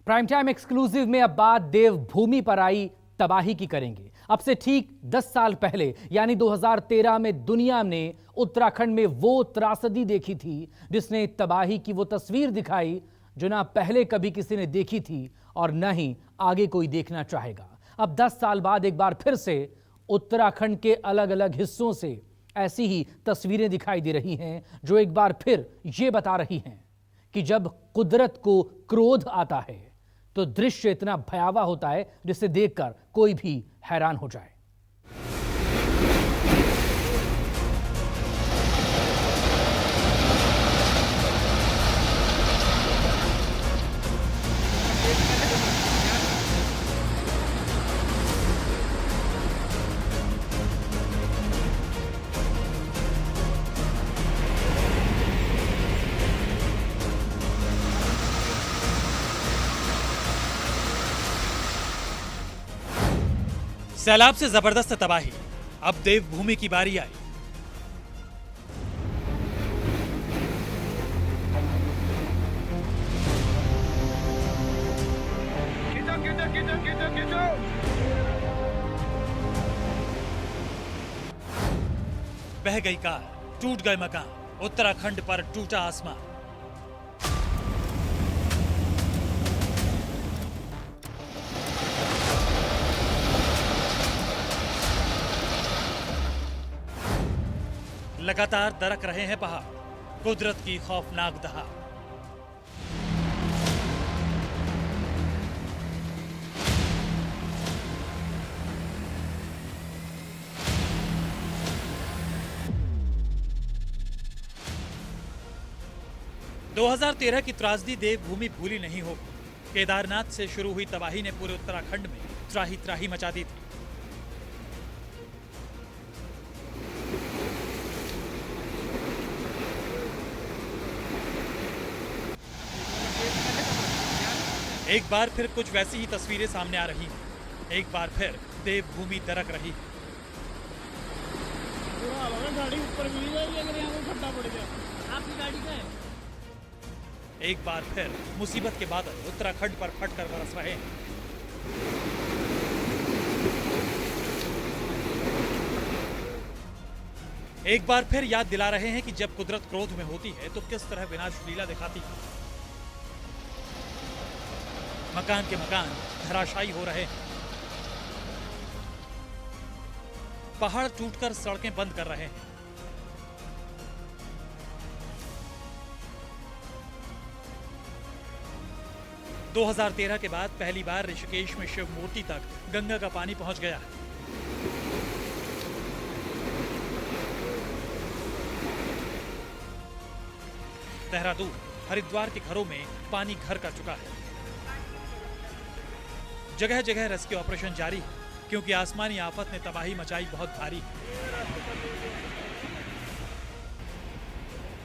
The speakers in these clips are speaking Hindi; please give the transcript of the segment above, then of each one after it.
प्राइम टाइम एक्सक्लूसिव में अब बात देवभूमि पर आई तबाही की करेंगे। अब से ठीक 10 साल पहले यानी 2013 में दुनिया ने उत्तराखंड में वो त्रासदी देखी थी जिसने तबाही की वो तस्वीर दिखाई जो ना पहले कभी किसी ने देखी थी और न ही आगे कोई देखना चाहेगा। अब 10 साल बाद एक बार फिर से उत्तराखंड के अलग अलग हिस्सों से ऐसी ही तस्वीरें दिखाई दे रही हैं जो एक बार फिर ये बता रही हैं कि जब कुदरत को क्रोध आता है तो दृश्य इतना भयावह होता है जिसे देखकर कोई भी हैरान हो जाए। सैलाब से जबरदस्त तबाही, अब देवभूमि की बारी आई। बह गई कार, टूट गए मकान, उत्तराखंड पर टूटा आसमान। लगातार दरक रहे हैं पहाड़, कुदरत की खौफनाक दहाड़। दो 2013 की त्रासदी देवभूमि भूली नहीं होगी। केदारनाथ से शुरू हुई तबाही ने पूरे उत्तराखंड में त्राही त्राही मचा दी थी। एक बार फिर कुछ वैसी ही तस्वीरें सामने आ रही हैं। एक बार फिर देवभूमि दरक रही है। एक बार फिर मुसीबत के बादल उत्तराखंड पर फटकर बरस रहे हैं। एक बार फिर याद दिला रहे हैं कि जब कुदरत क्रोध में होती है तो किस तरह विनाश लीला दिखाती है। मकान के मकान धराशायी हो रहे हैं, पहाड़ टूटकर सड़कें बंद कर रहे हैं। दो 2013 के बाद पहली बार ऋषिकेश में शिव मूर्ति तक गंगा का पानी पहुंच गया है। देहरादून, हरिद्वार के घरों में पानी घर कर चुका है। जगह जगह रेस्क्यू ऑपरेशन जारी है क्योंकि आसमानी आफत ने तबाही मचाई बहुत भारी है।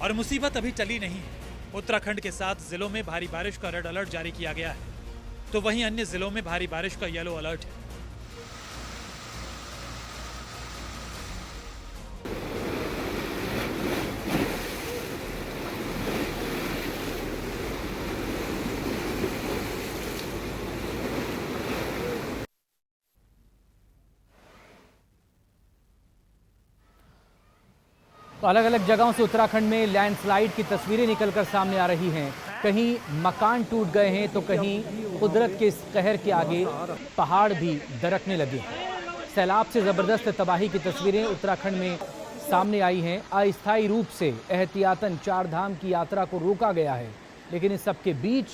और मुसीबत अभी टली नहीं है। उत्तराखंड के 7 जिलों में भारी बारिश का रेड अलर्ट जारी किया गया है, तो वहीं अन्य जिलों में भारी बारिश का येलो अलर्ट है। तो अलग अलग जगहों से उत्तराखंड में लैंडस्लाइड की तस्वीरें निकलकर सामने आ रही हैं। कहीं मकान टूट गए हैं तो कहीं कुदरत के इस कहर के आगे पहाड़ भी दरकने लगे हैं। सैलाब से ज़बरदस्त तबाही की तस्वीरें उत्तराखंड में सामने आई हैं। अस्थायी रूप से एहतियातन 4 धाम की यात्रा को रोका गया है, लेकिन इस सब के बीच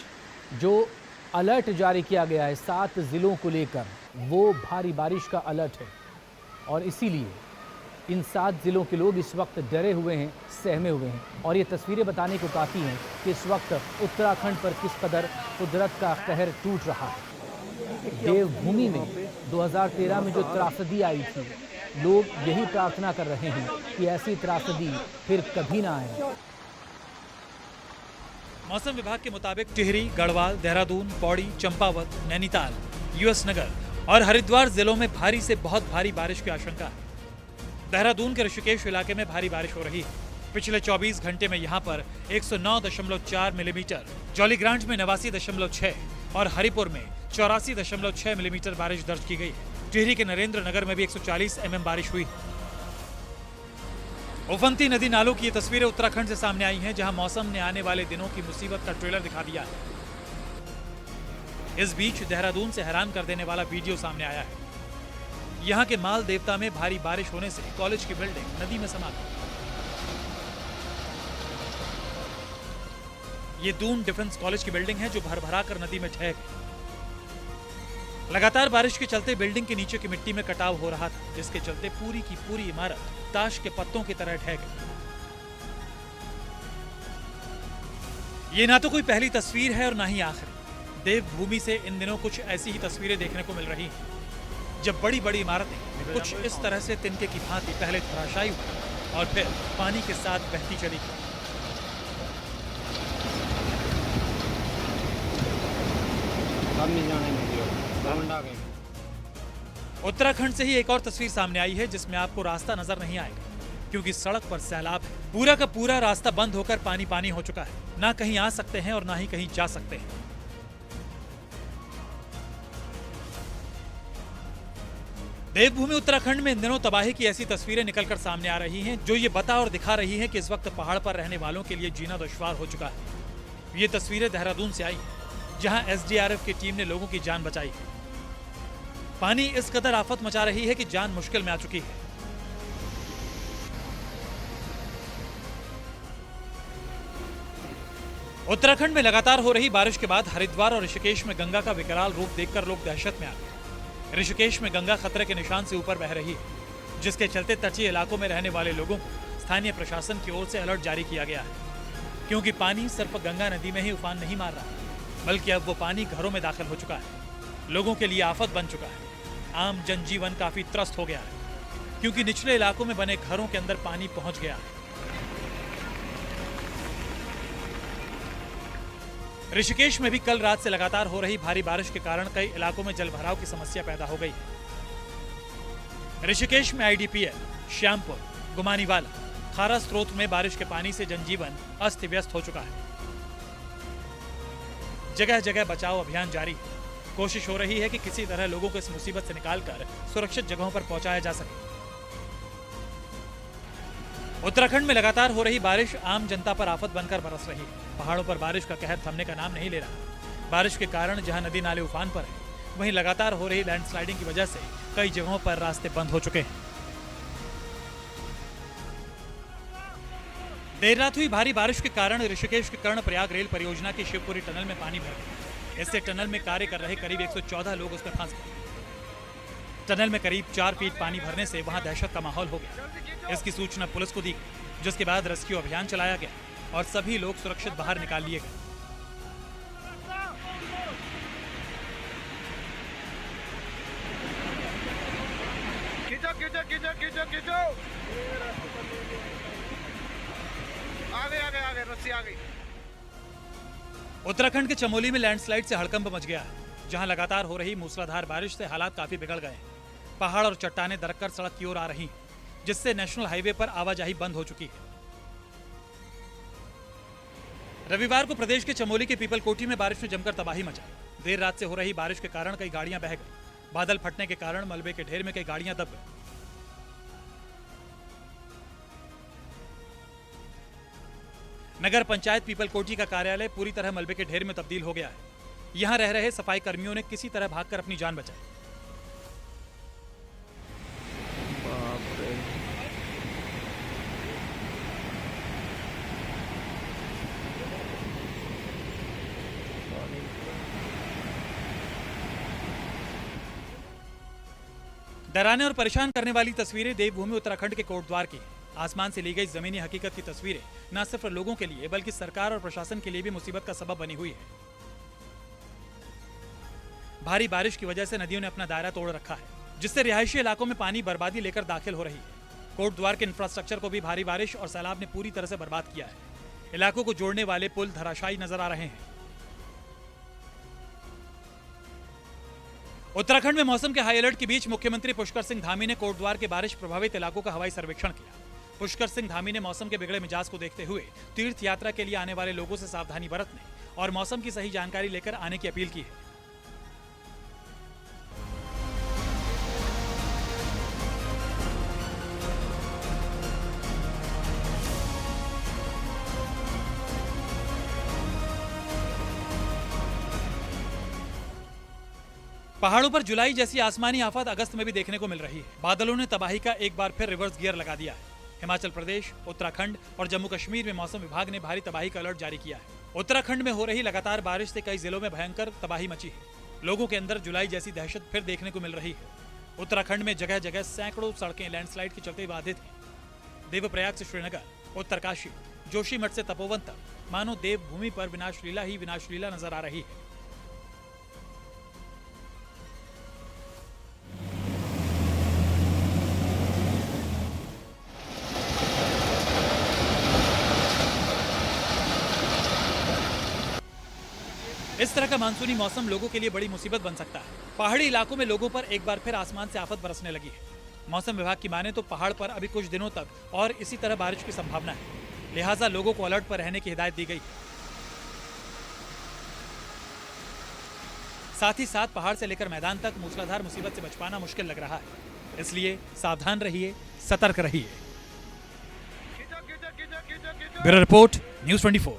जो अलर्ट जारी किया गया है 7 जिलों को लेकर, वो भारी बारिश का अलर्ट है। और इसीलिए इन 7 जिलों के लोग इस वक्त डरे हुए हैं, सहमे हुए हैं। और ये तस्वीरें बताने को काफ़ी हैं कि इस वक्त उत्तराखंड पर किस कदर कुदरत का कहर टूट रहा है। देवभूमि में 2013 में जो त्रासदी आई थी, लोग यही प्रार्थना कर रहे हैं कि ऐसी त्रासदी फिर कभी ना आए। मौसम विभाग के मुताबिक टिहरी, गढ़वाल, देहरादून, पौड़ी, चंपावत, नैनीताल, यूएस नगर और हरिद्वार जिलों में भारी से बहुत भारी बारिश की आशंका है। देहरादून के ऋषिकेश इलाके में भारी बारिश हो रही है। पिछले 24 घंटे में यहां पर 109.4 मिलीमीटर, जॉलीग्रांट में 89.6, और हरिपुर में 84.6 मिलीमीटर बारिश दर्ज की गई है। टिहरी के नरेंद्र नगर में भी 140 mm बारिश हुई। उफनती नदी नालों की ये तस्वीरें उत्तराखंड से सामने आई हैं, जहां मौसम ने आने वाले दिनों की मुसीबत का ट्रेलर दिखा दिया है। इस बीच देहरादून से हैरान कर देने वाला वीडियो सामने आया है। यहां के माल देवता में भारी बारिश होने से कॉलेज की बिल्डिंग नदी में समा गई। ये दून डिफेंस कॉलेज की बिल्डिंग है जो भर-भरा कर नदी में ढह गई। लगातार बारिश के चलते बिल्डिंग के नीचे की मिट्टी में कटाव हो रहा था, जिसके चलते पूरी की पूरी इमारत ताश के पत्तों की तरह ढह गई। ये ना तो कोई पहली तस्वीर है और ना ही आखिरी। देवभूमि से इन दिनों कुछ ऐसी ही तस्वीरें देखने को मिल रही हैं, जब बड़ी बड़ी इमारतें कुछ इस तरह से तिनके की भांति पहले धराशायी हुई और फिर पानी के साथ बहती चली गई। उत्तराखंड से ही एक और तस्वीर सामने आई है, जिसमें आपको रास्ता नजर नहीं आएगा, क्योंकि सड़क पर सैलाब है। पूरा का पूरा रास्ता बंद होकर पानी पानी हो चुका है। ना कहीं आ सकते हैं और ना ही कहीं जा सकते हैं। देवभूमि उत्तराखंड में इन दिनों तबाही की ऐसी तस्वीरें निकलकर सामने आ रही हैं, जो ये बता और दिखा रही हैं कि इस वक्त पहाड़ पर रहने वालों के लिए जीना दुश्वार हो चुका है। ये तस्वीरें देहरादून से आई हैं, जहां एसडीआरएफ की टीम ने लोगों की जान बचाई है। पानी इस कदर आफत मचा रही है कि जान मुश्किल में आ चुकी है। उत्तराखंड में लगातार हो रही बारिश के बाद हरिद्वार और ऋषिकेश में गंगा का विकराल रूप देखकर लोग दहशत में आ गए। ऋषिकेश में गंगा खतरे के निशान से ऊपर बह रही है, जिसके चलते तटीय इलाकों में रहने वाले लोगों को स्थानीय प्रशासन की ओर से अलर्ट जारी किया गया है, क्योंकि पानी सिर्फ गंगा नदी में ही उफान नहीं मार रहा, बल्कि अब वो पानी घरों में दाखिल हो चुका है। लोगों के लिए आफत बन चुका है। आम जनजीवन काफी त्रस्त हो गया है, क्योंकि निचले इलाकों में बने घरों के अंदर पानी पहुंच गया है। ऋषिकेश में भी कल रात से लगातार हो रही भारी बारिश के कारण कई इलाकों में जलभराव की समस्या पैदा हो गई। ऋषिकेश में आईडीपीएल, श्यामपुर, गुमानीवाला, खारा स्रोत में बारिश के पानी से जनजीवन अस्त व्यस्त हो चुका है। जगह जगह बचाव अभियान जारी है। कोशिश हो रही है कि किसी तरह लोगों को इस मुसीबत से निकालकर सुरक्षित जगहों पर पहुंचाया जा सके। उत्तराखंड में लगातार हो रही बारिश आम जनता पर आफत बनकर बरस रही है। पहाड़ों पर बारिश का कहर थमने का नाम नहीं ले रहा। बारिश के कारण जहां नदी नाले उफान पर है, वहीं लगातार हो रही लैंडस्लाइडिंग की वजह से कई जगहों पर रास्ते बंद हो चुके हैं। देर रात हुई भारी बारिश के कारण ऋषिकेश के कर्णप्रयाग रेल परियोजना की शिवपुरी टनल में पानी भर गया। इससे टनल में कार्य कर रहे करीब 114 लोग उसमें फंस गए। टनल में करीब 4 फीट पानी भरने से वहां दहशत का माहौल हो गया। इसकी सूचना पुलिस को दी गई, जिसके बाद रेस्क्यू अभियान चलाया गया और सभी लोग सुरक्षित बाहर निकाल लिए गए। खींचो आगे रस्सी आ गई। उत्तराखंड के चमोली में लैंडस्लाइड से हड़कंप मच गया है, जहां लगातार हो रही मूसलाधार बारिश से हालात काफी बिगड़ गए हैं। पहाड़ और चट्टानें दरककर सड़क की ओर आ रही हैं, जिससे नेशनल हाईवे पर आवाजाही बंद हो चुकी है। रविवार को प्रदेश के चमोली के पीपलकोटी में बारिश ने जमकर तबाही मचाई। देर रात से हो रही बारिश के कारण कई गाड़ियां बह गई। बादल फटने के कारण मलबे के ढेर में कई गाड़ियां दब गई। नगर पंचायत पीपलकोटी का कार्यालय पूरी तरह मलबे के ढेर में तब्दील हो गया है। यहां रह रहे सफाई कर्मियों ने किसी तरह भागकर अपनी जान बचाई। डराने और परेशान करने वाली तस्वीरें देवभूमि उत्तराखंड के कोटद्वार की। आसमान से ली गई जमीनी हकीकत की तस्वीरें न सिर्फ लोगों के लिए बल्कि सरकार और प्रशासन के लिए भी मुसीबत का सबब बनी हुई है। भारी बारिश की वजह से नदियों ने अपना दायरा तोड़ रखा है, जिससे रिहायशी इलाकों में पानी बर्बादी लेकर दाखिल हो रही है। कोटद्वार के इंफ्रास्ट्रक्चर को भी भारी बारिश और सैलाब ने पूरी तरह से बर्बाद किया है। इलाकों को जोड़ने वाले पुल धराशायी नजर आ रहे हैं। उत्तराखंड में मौसम के हाई अलर्ट के बीच मुख्यमंत्री पुष्कर सिंह धामी ने कोटद्वार के बारिश प्रभावित इलाकों का हवाई सर्वेक्षण किया। पुष्कर सिंह धामी ने मौसम के बिगड़े मिजाज को देखते हुए तीर्थ यात्रा के लिए आने वाले लोगों से सावधानी बरतने और मौसम की सही जानकारी लेकर आने की अपील की है। पहाड़ों पर जुलाई जैसी आसमानी आफत अगस्त में भी देखने को मिल रही है। बादलों ने तबाही का एक बार फिर रिवर्स गियर लगा दिया है। हिमाचल प्रदेश, उत्तराखंड और जम्मू कश्मीर में मौसम विभाग ने भारी तबाही का अलर्ट जारी किया है। उत्तराखंड में हो रही लगातार बारिश से कई जिलों में भयंकर तबाही मची है। लोगों के अंदर जुलाई जैसी दहशत फिर देखने को मिल रही है। उत्तराखंड में जगह जगह सैकड़ों सड़कें लैंडस्लाइड के चलते बाधित हैं। देवप्रयाग से श्रीनगर, उत्तरकाशी, जोशीमठ से तपोवन तक मानो देवभूमि पर विनाशलीला ही विनाशलीला नजर आ रही है। इस तरह का मानसूनी मौसम लोगों के लिए बड़ी मुसीबत बन सकता है। पहाड़ी इलाकों में लोगों पर एक बार फिर आसमान से आफत बरसने लगी है। मौसम विभाग की माने तो पहाड़ पर अभी कुछ दिनों तक और इसी तरह बारिश की संभावना है। लिहाजा लोगों को अलर्ट पर रहने की हिदायत दी गई है। साथ ही साथ पहाड़ से लेकर मैदान तक मूसलाधार मुसीबत से बच पाना मुश्किल लग रहा है। इसलिए सावधान रहिए, सतर्क रहिए। Bureau report, news 24।